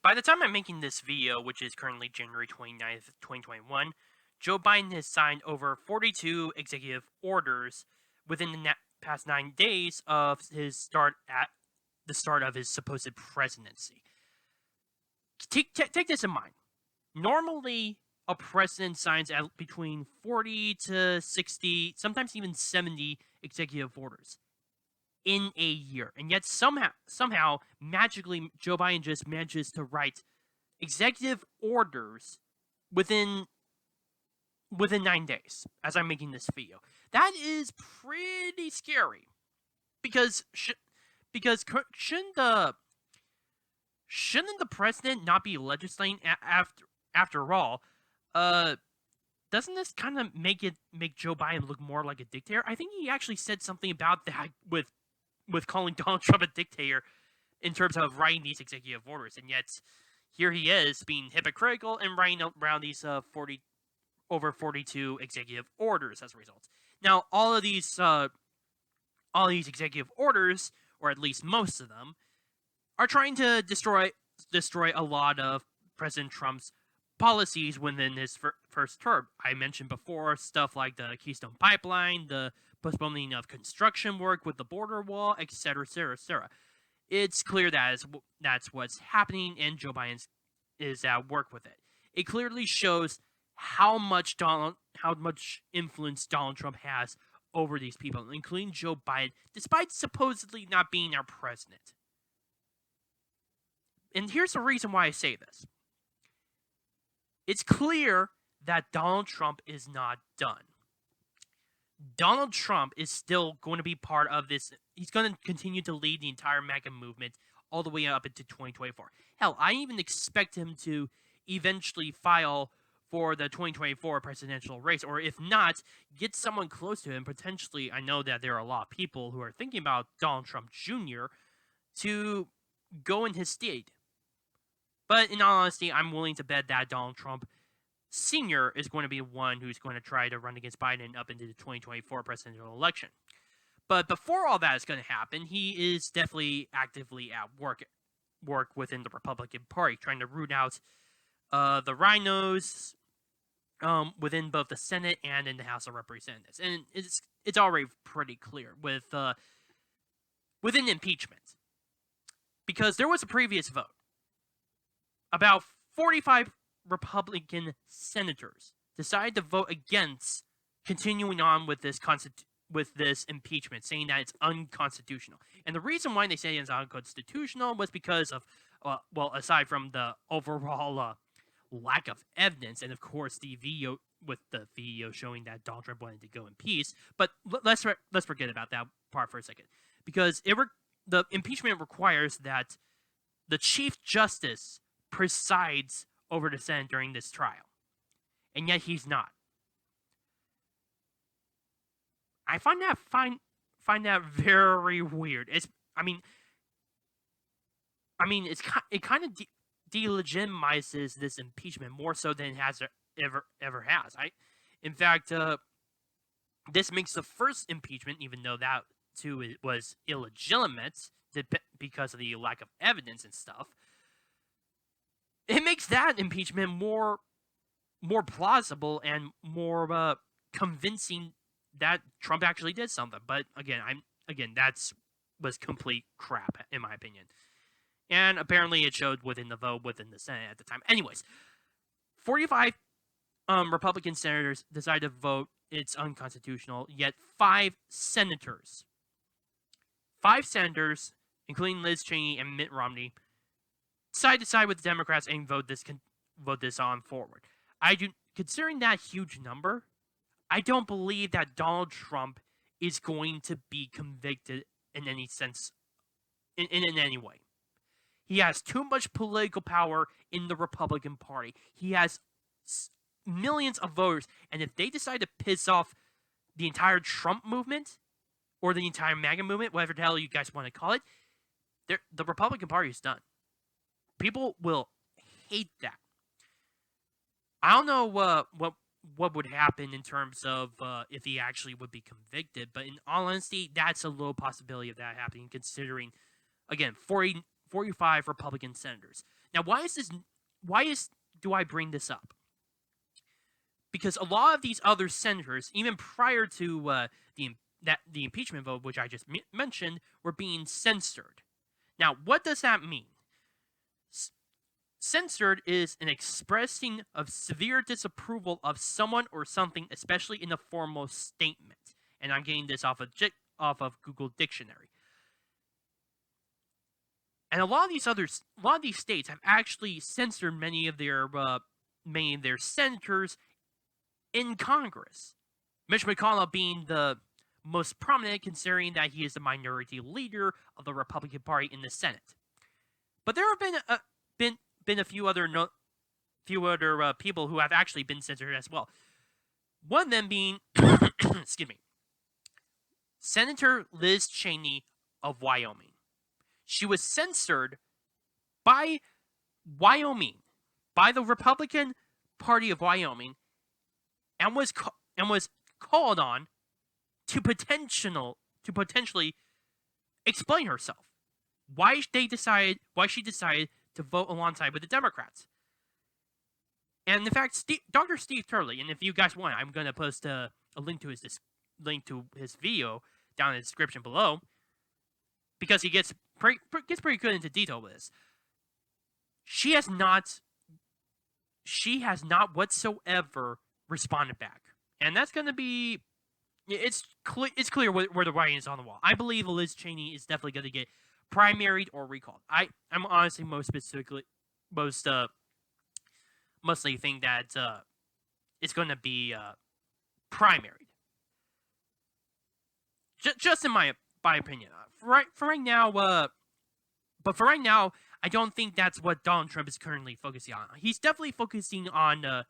By the time I'm making this video, which is currently January 29th, 2021, Joe Biden has signed over 42 executive orders within the past 9 days of his the start of his supposed presidency. Take this in mind. Normally, a president signs at between 40 to 60, sometimes even 70 executive orders in a year. And yet somehow magically Joe Biden just manages to write executive orders within 9 days as I'm making this video. That is pretty scary because shouldn't the president not be legislating after all? Doesn't this kind of make Joe Biden look more like a dictator? I think he actually said something about that with calling Donald Trump a dictator in terms of writing these executive orders, and yet here he is being hypocritical and writing around these over 42 executive orders as a result. Now, all of these executive orders, or at least most of them, are trying to destroy a lot of President Trump's policies within his first term. I mentioned before stuff like the Keystone Pipeline, the postponing of construction work with the border wall, etc., etc., etc. It's clear that's what's happening, and Joe Biden is at work with it. It clearly shows how much influence Donald Trump has over these people, including Joe Biden, despite supposedly not being our president. And here's the reason why I say this. It's clear that Donald Trump is not done. Donald Trump is still going to be part of this. He's going to continue to lead the entire MAGA movement all the way up into 2024. Hell, I even expect him to eventually file for the 2024 presidential race, or if not, get someone close to him. Potentially, I know that there are a lot of people who are thinking about Donald Trump Jr. to go in his stead. But in all honesty, I'm willing to bet that Donald Trump Sr. is going to be one who's going to try to run against Biden up into the 2024 presidential election. But before all that is going to happen, he is definitely actively at work within the Republican Party, trying to root out the rhinos within both the Senate and in the House of Representatives. And it's already pretty clear within impeachment. Because there was a previous vote. About 45 Republican senators decided to vote against continuing on with this impeachment, saying that it's unconstitutional. And the reason why they say it's unconstitutional was because of, aside from the overall lack of evidence, and of course the video showing that Donald Trump wanted to go in peace. But let's forget about that part for a second, because the impeachment requires that the Chief Justice presides over the Senate during this trial, and yet he's not. I find that very weird. It kind of delegitimizes this impeachment more so than it has ever has. In fact, this makes the first impeachment, even though that too was illegitimate because of the lack of evidence and stuff. It makes that impeachment more plausible and more convincing that Trump actually did something. But again, that was complete crap in my opinion. And apparently it showed within the vote within the Senate at the time. Anyways, 45 Republican senators decided to vote it's unconstitutional, yet 5 senators, including Liz Cheney and Mitt Romney, decided to side with the Democrats and vote this on forward. Considering that huge number, I don't believe that Donald Trump is going to be convicted in any sense, in any way. He has too much political power in the Republican Party. He has millions of voters, and if they decide to piss off the entire Trump movement, or the entire MAGA movement, whatever the hell you guys want to call it, the Republican Party is done. People will hate that. I don't know what would happen in terms of if he actually would be convicted, but in all honesty, that's a low possibility of that happening, considering, again, 45 Republican senators. Now, do I bring this up? Because a lot of these other senators, even prior to the impeachment vote, which I just mentioned, were being censored. Now, what does that mean? Censored is an expressing of severe disapproval of someone or something, especially in a formal statement. And I'm getting this off of Google Dictionary. And a lot of these states have actually censored many of their senators in Congress. Mitch McConnell being the most prominent, considering that he is the minority leader of the Republican Party in the Senate. But there have been a few other people who have actually been censored as well. One of them being, excuse me, Senator Liz Cheney of Wyoming. She was censored by Wyoming, by the Republican Party of Wyoming, and was called on to potentially explain herself. Why she decided to vote alongside with the Democrats. And in fact, Dr. Steve Turley, and if you guys want, I'm going to post a link to his video down in the description below, because he gets pretty good into detail with this. She has not whatsoever responded back, and that's going to be. It's clear where the writing is on the wall. I believe Liz Cheney is definitely going to get primaried or recalled. I'm honestly mostly think that it's going to be primaried. Just in my opinion. For right now, I don't think that's what Donald Trump is currently focusing on. He's definitely focusing on the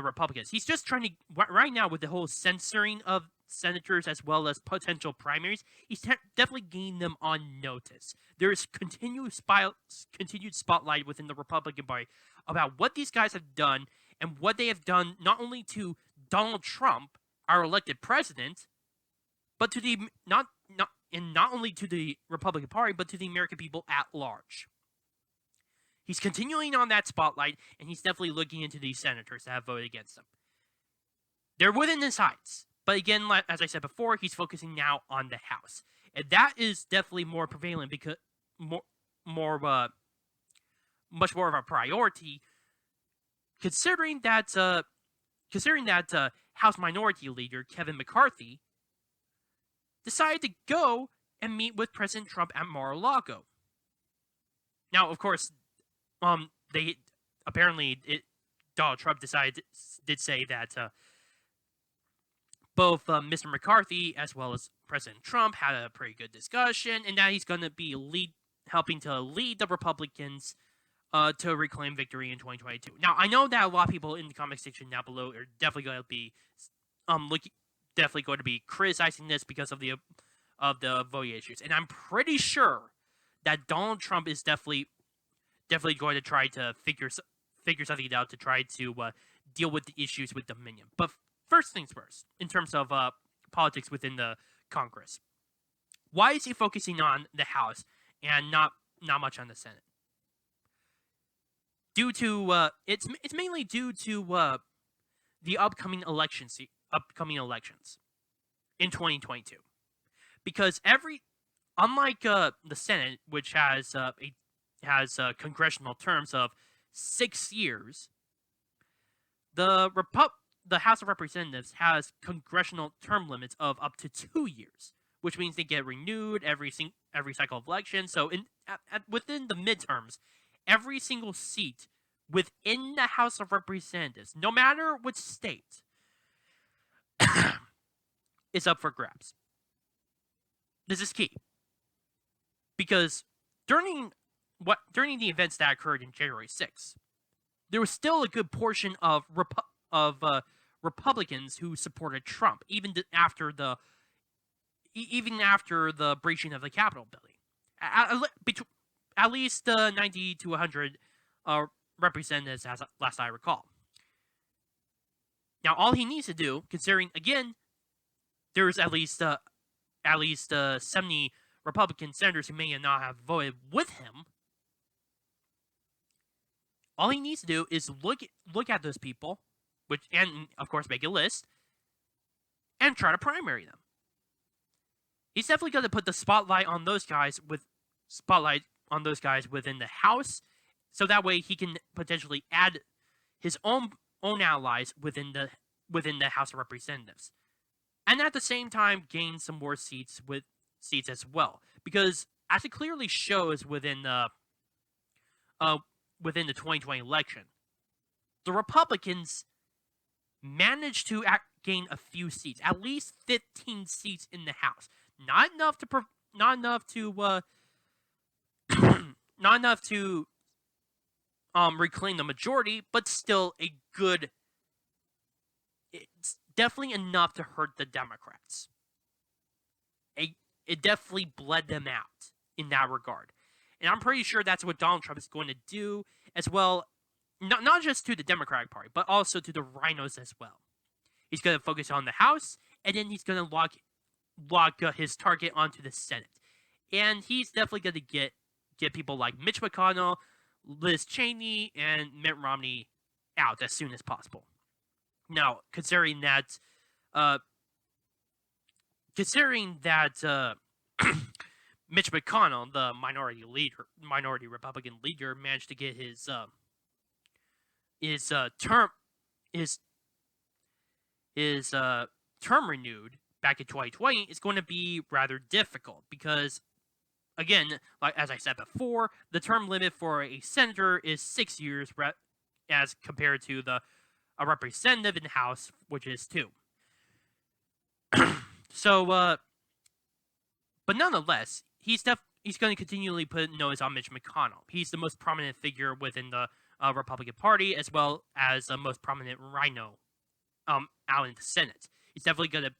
Republicans. He's just trying to right now with the whole censoring of senators as well as potential primaries. He's definitely getting them on notice. There is continued spotlight within the Republican Party about what these guys have done and what they have done not only to Donald Trump, our elected president, but to the not only to the Republican Party, but to the American people at large. He's continuing on that spotlight, and he's definitely looking into these senators that have voted against him. They're within his heights, but again, as I said before, he's focusing now on the House, and that is definitely more prevalent because much more of a priority, considering that House Minority Leader Kevin McCarthy decided to go and meet with President Trump at Mar-a-Lago. Now, of course, Donald Trump did say that both Mr. McCarthy as well as President Trump had a pretty good discussion, and that he's going to be helping to lead the Republicans to reclaim victory in 2022. Now, I know that a lot of people in the comment section down below are definitely going to be criticizing this because of the voting issues, and I'm pretty sure that Donald Trump is definitely going to try to figure something out to try to deal with the issues with Dominion. But first things first, in terms of politics within the Congress, why is he focusing on the House and not much on the Senate? It's mainly due to the upcoming elections in 2022, because unlike the Senate, which has congressional terms of 6 years, the House of Representatives has congressional term limits of up to 2 years, which means they get renewed every cycle of election. So within the midterms, every single seat within the House of Representatives, no matter which state, is up for grabs. This is key, because during the events that occurred in January 6th, there was still a good portion of Republicans who supported Trump, even after the breaching of the Capitol building. At least 90 to 100 representatives, as last I recall. Now, all he needs to do, considering again, there's at least 70 Republican senators who may not have voted with him, all he needs to do is look at those people, and of course make a list, and try to primary them. He's definitely going to put the spotlight on those guys within the House, so that way he can potentially add his own allies within the House of Representatives, and at the same time gain some more seats as well, because as it clearly shows within the 2020 election, the Republicans managed to gain a few seats, at least 15 seats in the House. Not enough to reclaim the majority, but still a good. It's definitely enough to hurt the Democrats. It definitely bled them out in that regard. And I'm pretty sure that's what Donald Trump is going to do as well, not just to the Democratic Party, but also to the rhinos as well. He's going to focus on the House, and then he's going to lock his target onto the Senate. And he's definitely going to get people like Mitch McConnell, Liz Cheney, and Mitt Romney out as soon as possible. Now, considering that Mitch McConnell, the minority Republican leader, managed to get his term renewed back in 2020, is going to be rather difficult because, again, like as I said before, the term limit for a senator is 6 years, as compared to a representative in the House, which is 2. So, but nonetheless, he's going to continually put nose on Mitch McConnell. He's the most prominent figure within the Republican Party, as well as the most prominent rhino out in the Senate. He's definitely going to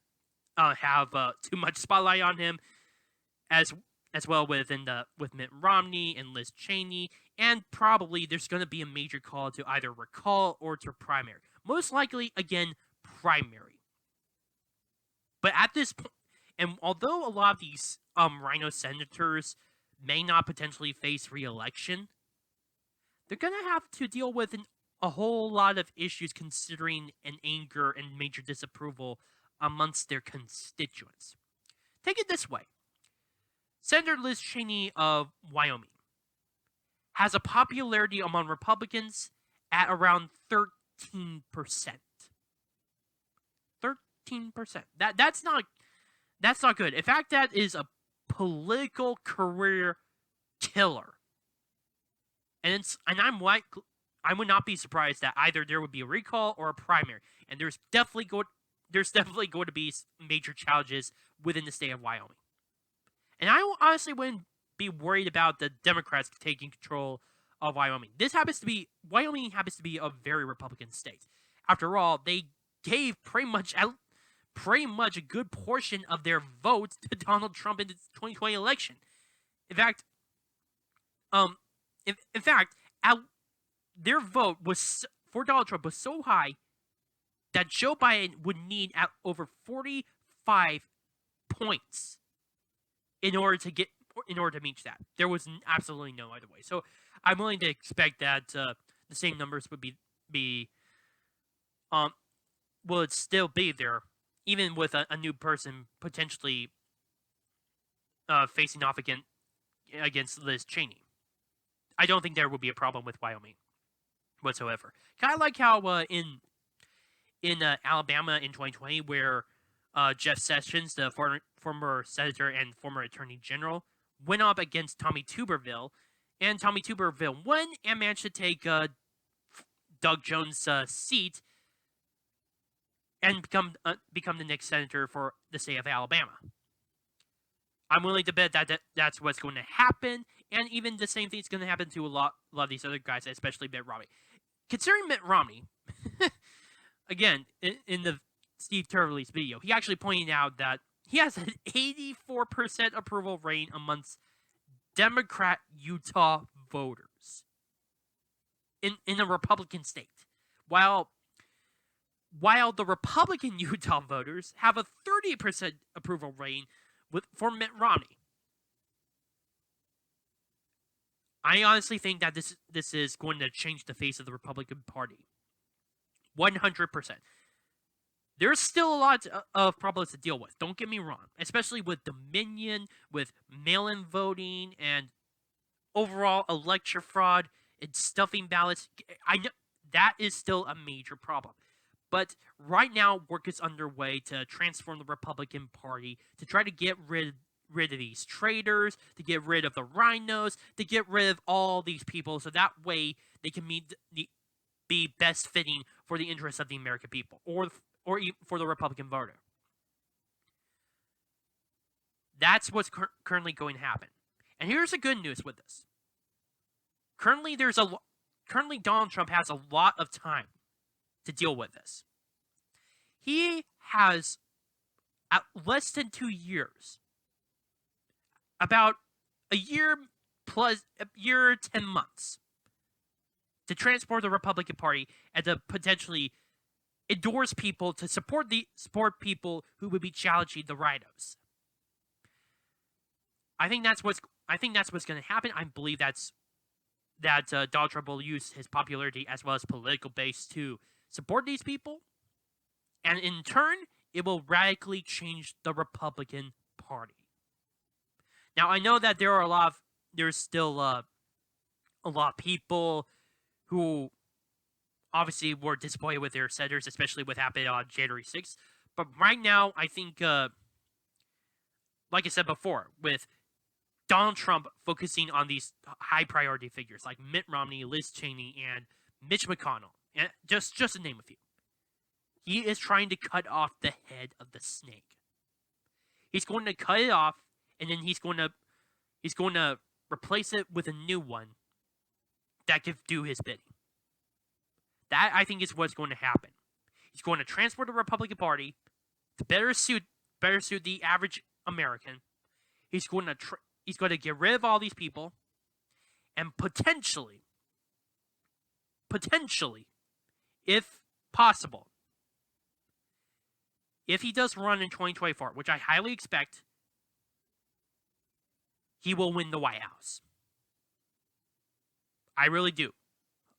have too much spotlight on him, as well with Mitt Romney and Liz Cheney, and probably there's going to be a major call to either recall or to primary. Most likely, again, primary. But at this point, and although a lot of these rhino senators may not potentially face re-election, they're going to have to deal with a whole lot of issues, considering an anger and major disapproval amongst their constituents. Take it this way. Senator Liz Cheney of Wyoming has a popularity among Republicans at around 13%. 13%. That's not good. In fact, that is a political career killer. And I would not be surprised that either there would be a recall or a primary. And there's definitely going to be major challenges within the state of Wyoming. And I honestly wouldn't be worried about the Democrats taking control of Wyoming. Wyoming happens to be a very Republican state. After all, they gave pretty much a good portion of their votes to Donald Trump in the 2020 election. In fact, their vote for Donald Trump was so high that Joe Biden would need at over 45 points in order to meet that. There was absolutely no other way. So I'm willing to expect that the same numbers would would still be there, even with a new person potentially facing off against Liz Cheney. I don't think there will be a problem with Wyoming whatsoever. Kind of like how in Alabama in 2020, where Jeff Sessions, the former senator and former attorney general, went up against Tommy Tuberville, and Tommy Tuberville won and managed to take Doug Jones' seat and become the next senator for the state of Alabama. I'm willing to bet that that's what's going to happen, and even the same thing is going to happen to a lot of these other guys, especially Mitt Romney. Considering Mitt Romney, again, in the Steve Turley's video, he actually pointed out that he has an 84% approval rate amongst Democrat Utah voters in a Republican state, while the Republican Utah voters have a 30% approval rating for Mitt Romney. I honestly think that this is going to change the face of the Republican Party. 100%. There's still a lot of problems to deal with. Don't get me wrong, especially with Dominion, with mail-in voting, and overall election fraud and stuffing ballots. I know that is still a major problem. But right now, work is underway to transform the Republican Party to try to get rid of these traitors, to get rid of the rhinos, to get rid of all these people, so that way they can be best fitting for the interests of the American people, or for the Republican voter. That's what's currently going to happen. And here's the good news with this. Currently, Donald Trump has a lot of time to deal with this. He has, at less than 2 years, about a year 10 months, to transform the Republican Party and to potentially endorse people to support people who would be challenging the rhinos. I think that's what's going to happen. I believe that Donald Trump will use his popularity as well as political base to support these people, and in turn, it will radically change the Republican Party. Now, I know that there's still a lot of people who obviously were disappointed with their senators, especially what happened on January 6th. But right now, I think, like I said before, with Donald Trump focusing on these high priority figures like Mitt Romney, Liz Cheney, and Mitch McConnell, and just to name a few, he is trying to cut off the head of the snake. He's going to cut it off, and then he's going to replace it with a new one that can do his bidding. That, I think, is what's going to happen. He's going to transfer the Republican Party to better suit the average American. He's going to get rid of all these people, and potentially, if possible, if he does run in 2024, which I highly expect, he will win the White House. I really do.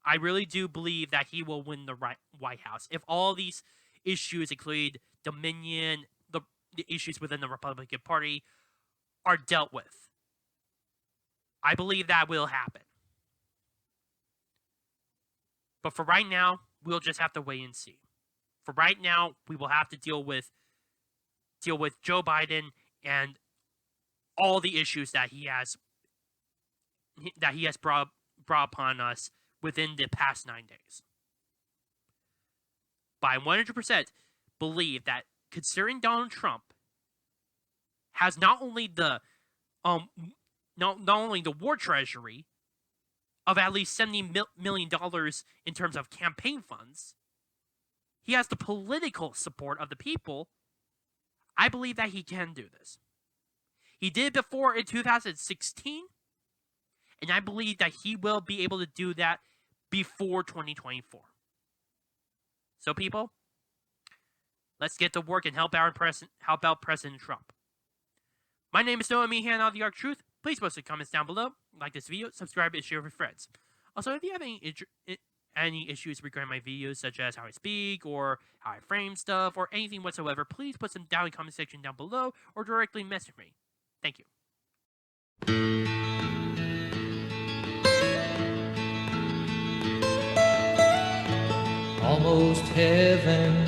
I really do believe that he will win the White House if all these issues, including Dominion, the issues within the Republican Party, are dealt with. I believe that will happen. But for right now, we'll just have to wait and see. For right now, we will have to deal with Joe Biden and all the issues that he has brought upon us within the past 9 days. But I 100% believe that, considering Donald Trump has not only the war treasury of at least $70 million in terms of campaign funds, he has the political support of the people. I believe that he can do this. He did before in 2016, and I believe that he will be able to do that before 2024. So, people, let's get to work and help out President Trump. My name is Noah Meehan of The Arc Truth. Please post your comments down below, like this video, subscribe, and share with friends. Also, if you have any issues regarding my videos, such as how I speak, or how I frame stuff, or anything whatsoever, please put them down in the comment section down below, or directly message me. Thank you. Almost heaven.